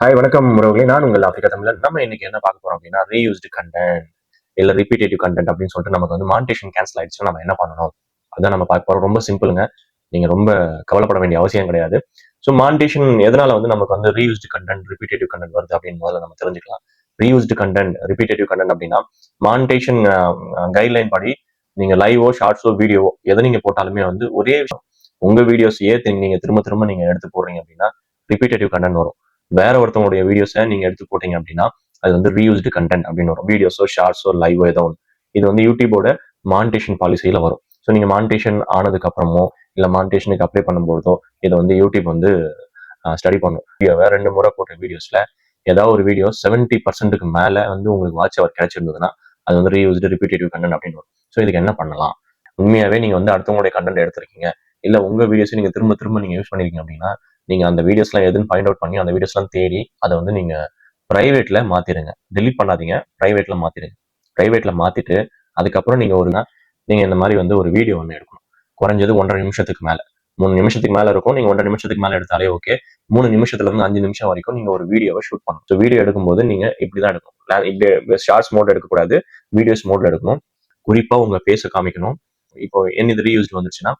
Hi வணக்கம் உறவுகளே. நான் உங்கள் ஆப்பிரிக்கா தமிழன். நம்ம இன்னைக்கு என்ன பார்க்க போறோம் அப்படின்னா, ரீயூஸ்டு கண்டென்ட் இல்ல ரிப்பீட்டேட்டிவ் கண்டென்ட் அப்படின்னு சொல்லிட்டு நமக்கு வந்து மானிட்டேஷன் கேன்சல் ஆயிடுச்சுன்னா நம்ம என்ன பண்ணணும்? அதான் நம்ம பார்க்க போறோம். ரொம்ப சிம்பிளுங்க. நீங்க ரொம்ப கவலைப்பட வேண்டிய அவசியம் கிடையாது. ஸோ மானிட்டேஷன் எதனால வந்து நமக்கு வந்து ரீயூஸ்டு கண்டென்ட், ரிப்பீட்டேட்டிவ் கண்டென்ட் வருது அப்படின்னு முதல்ல நம்ம தெரிஞ்சுக்கலாம். ரீயூஸ்டு கண்டென்ட், ரிப்பீட்டேட்டிவ் கண்டென்ட் அப்படின்னா மானிட்டேஷன் கைட்லைன் படி நீங்க லைவோ, ஷார்ட்ஸோ, வீடியோவோ எதை நீங்க போட்டாலுமே வந்து ஒரே விஷயம். உங்க வீடியோஸையே நீங்க திரும்ப திரும்ப நீங்க எடுத்து போடுறீங்க அப்படின்னா ரிப்பீட்டேட்டிவ் கண்டென்ட் வரும். வேற ஒருத்தவங்களுடைய வீடியோஸை நீங்க எடுத்து போட்டீங்க அப்படின்னா அது வந்து ரீயூஸ்டு கண்டென்ட் அப்படின்னு வரும். வீடியோஸோ, ஷார்ட்ஸோ, லைவோ ஏதோ ஒன்று. இது வந்து யூடியூபோட மானிட்டேஷன் பாலிசியில வரும். ஸோ நீங்க மானிட்டேஷன் ஆனதுக்கு அப்புறமோ இல்ல மானிட்டேஷனுக்கு அப்ளை பண்ணும்போதோ இதை வந்து யூடியூப் வந்து ஸ்டடி பண்ணும். வீடியோவை 2 முறை போட்ட வீடியோஸ்ல ஏதாவது ஒரு வீடியோ 70% மேல வந்து உங்களுக்கு வாட்ச் அவர் கிடைச்சிருந்ததுன்னா அது வந்து ரீயூஸ்டு ரிப்பீட்டேட்டிவ் கண்டென்ட் அப்படின்னு வரும். ஸோ இதுக்கு என்ன பண்ணலாம்? உண்மையாவே நீங்க வந்து அடுத்தவங்களுடைய கண்டென்ட் எடுத்திருக்கீங்க, இல்ல உங்க வீடியோஸை நீங்க திரும்ப திரும்ப நீங்க யூஸ் பண்ணிருக்கீங்க அப்படின்னா நீங்க அந்த வீடியோஸ்லாம் எதுன்னு ஃபைண்ட் அவுட் பண்ணி அந்த வீடியோஸ்லாம் தேடி அதை வந்து நீங்க பிரைவேட்ல மாத்திருங்க. டெலிட் பண்ணாதீங்க, பிரைவேட்ல மாத்திருங்க. பிரைவேட்ல மாத்திட்டு அதுக்கப்புறம் நீங்க இந்த மாதிரி வந்து ஒரு வீடியோ ஒன்று எடுக்கணும். குறைஞ்சது 1.5 நிமிஷத்துக்கு மேல, 3 நிமிஷத்துக்கு மேல இருக்கும். நீங்க 1.5 நிமிஷத்துக்கு மேல எடுத்தாலே ஓகே. 3 நிமிஷத்துல இருந்து 5 நிமிஷம் வரைக்கும் நீங்க ஒரு வீடியோவை ஷூட் பண்ணணும். ஸோ வீடியோ எடுக்கும்போது நீங்க இப்படிதான் எடுக்கணும். இப்படி ஷார்ட்ஸ் மோட் எடுக்கக்கூடாது, வீடியோஸ் மோட்ல எடுக்கணும். குறிப்பா உங்க பேச காமிக்கணும். இப்போ என்ன இது ரீயூஸ்டு வந்துச்சுன்னா,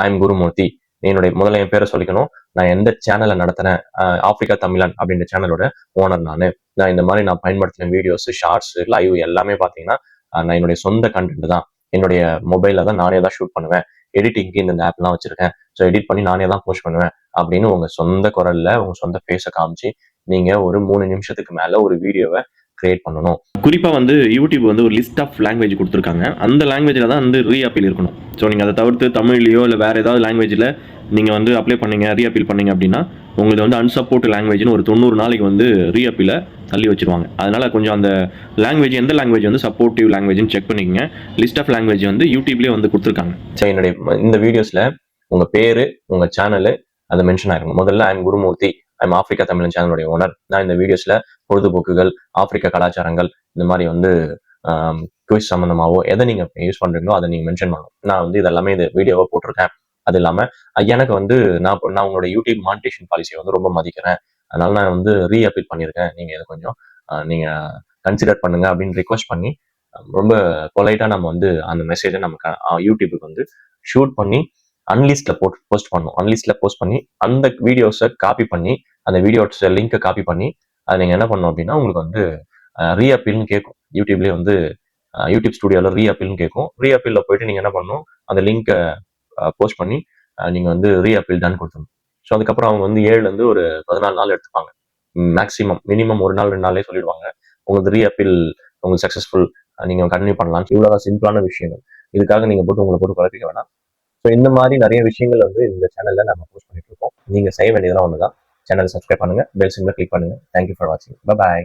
ஐ எம் குருமூர்த்தி, என்னுடைய முதல்ல என் பேரை சொல்லிக்கணும். நான் எந்த சேனலை நடத்தினேன், ஆப்பிரிக்கா தமிழன் அப்படின்ற சேனலோட ஓனர் நான் இந்த மாதிரி நான் பயன்படுத்தின வீடியோஸ், ஷார்ட்ஸ், லைவ் எல்லாமே பார்த்தீங்கன்னா நான் என்னுடைய சொந்த கண்டென்ட் தான். என்னுடைய மொபைலில் தான் நானே தான் ஷூட் பண்ணுவேன். எடிட்டிங்க்கு இந்த ஆப்லாம் வச்சிருக்கேன். ஸோ எடிட் பண்ணி நானே தான் போஸ்ட் பண்ணுவேன் அப்படின்னு உங்க சொந்த குரல்ல உங்க சொந்த ஃபேஸை காமிச்சு நீங்க ஒரு 3 நிமிஷத்துக்கு மேல ஒரு வீடியோவை கிரியேட் பண்ணணும். குறிப்பாக வந்து யூடியூப் வந்து ஒரு லிஸ்ட் ஆஃப் லாங்குவேஜ் கொடுத்துருக்காங்க. அந்த லாங்குவேஜில் தான் வந்து ரீஅப்பீல் இருக்கணும். ஸோ நீங்கள் அதை தவிர்த்து தமிழ்லையோ இல்லை வேறு ஏதாவது லாங்குவேஜில் நீங்கள் வந்து அப்ளை பண்ணீங்க, ரீஅப்பீல் பண்ணீங்க அப்படின்னா உங்களுக்கு வந்து அன்சப்போர்ட் லாங்குவேஜ்னு ஒரு 90 நாளைக்கு வந்து ரீஅப்பீலை தள்ளி வச்சிருவாங்க. அதனால் கொஞ்சம் அந்த லாங்குவேஜ் எந்த லாங்குவேஜ் வந்து சப்போர்ட்டிவ் லாங்குவேஜ்னு செக் பண்ணிக்கங்க. லிஸ்ட் ஆஃப் லாங்குவேஜ் வந்து யூடியூப்லேயே வந்து கொடுத்துருக்காங்க. சரி, என்னுடைய இந்த வீடியோஸில் உங்கள் பேர், உங்கள் சேனலு அதை மென்ஷன் ஆயிருக்கும். முதல்ல I am Gurumurthy, I am Africa தமிழன் சேனலுடைய ஓனர். நான் இந்த வீடியோஸில் பொழுதுபோக்குகள், ஆப்பிரிக்கா கலாச்சாரங்கள், இந்த மாதிரி வந்து குவிஸ் சம்மந்தமாகவோ எதை நீங்கள் யூஸ் பண்ணுறீங்களோ அதை நீங்கள் மென்ஷன் பண்ணணும். நான் வந்து இதெல்லாமே இது வீடியோவாக போட்டிருக்கேன். அது இல்லாமல் எனக்கு வந்து நான் உங்களோட யூடியூப் மானிட்டேஷன் பாலிசியை வந்து ரொம்ப மதிக்கிறேன். அதனால நான் வந்து ரீஅப்பீல் பண்ணியிருக்கேன். நீங்கள் இதை கொஞ்சம் நீங்கள் கன்சிடர் பண்ணுங்க அப்படின்னு ரிக்வஸ்ட் பண்ணி ரொம்ப பொலைட்டாக நம்ம வந்து அந்த மெசேஜை நமக்கு யூடியூபுக்கு வந்து ஷூட் பண்ணி அன்லிஸ்ட்ல போஸ்ட் பண்ணணும். அன்லிஸ்ட்ல போஸ்ட் பண்ணி அந்த வீடியோஸை காப்பி பண்ணி அந்த வீடியோஸ் லிங்கை காப்பி பண்ணி அதை நீங்கள் என்ன பண்ணணும் அப்படின்னா உங்களுக்கு வந்து ரீஅப்பீல்னு கேட்கும். யூடியூப்லேயே வந்து யூடியூப் ஸ்டுடியோவில் ரீஅப்பீல்னு கேட்கும். ரீஅப்பீலில் போயிட்டு நீங்கள் என்ன பண்ணணும், அந்த லிங்கை போஸ்ட் பண்ணி நீங்கள் வந்து ரீஅப்பீல் டன் கொடுத்துடணும். ஸோ அதுக்கப்புறம் அவங்க வந்து 7லேருந்து ஒரு 14 நாள் எடுத்துப்பாங்க. மேக்ஸிமம் மினிமம் 1 நாள் 2 நாளே சொல்லிடுவாங்க உங்களுக்கு ரீஅப்பீல் உங்களுக்கு சக்ஸஸ்ஃபுல், நீங்கள் கண்டினியூ பண்ணலாம். இவ்வளோ சிம்பிளான விஷயங்கள். இதுக்காக நீங்கள் உங்களை போட்டு குழப்பிக்க வேணாம். ஸோ இந்த மாதிரி நிறைய விஷயங்கள் வந்து இந்த சேனல்ல நம்ம போஸ்ட் பண்ணிட்டு இருக்கோம். நீங்க செய்ய வேண்டியதெல்லாம் ஒண்ணுதான். சேனல் சப்ஸ்கிரைப் பண்ணுங்க, பெல் சிம்பிளை கிளிக் பண்ணுங்க. தேங்க்யூ ஃபார் வாட்சிங். பாய்.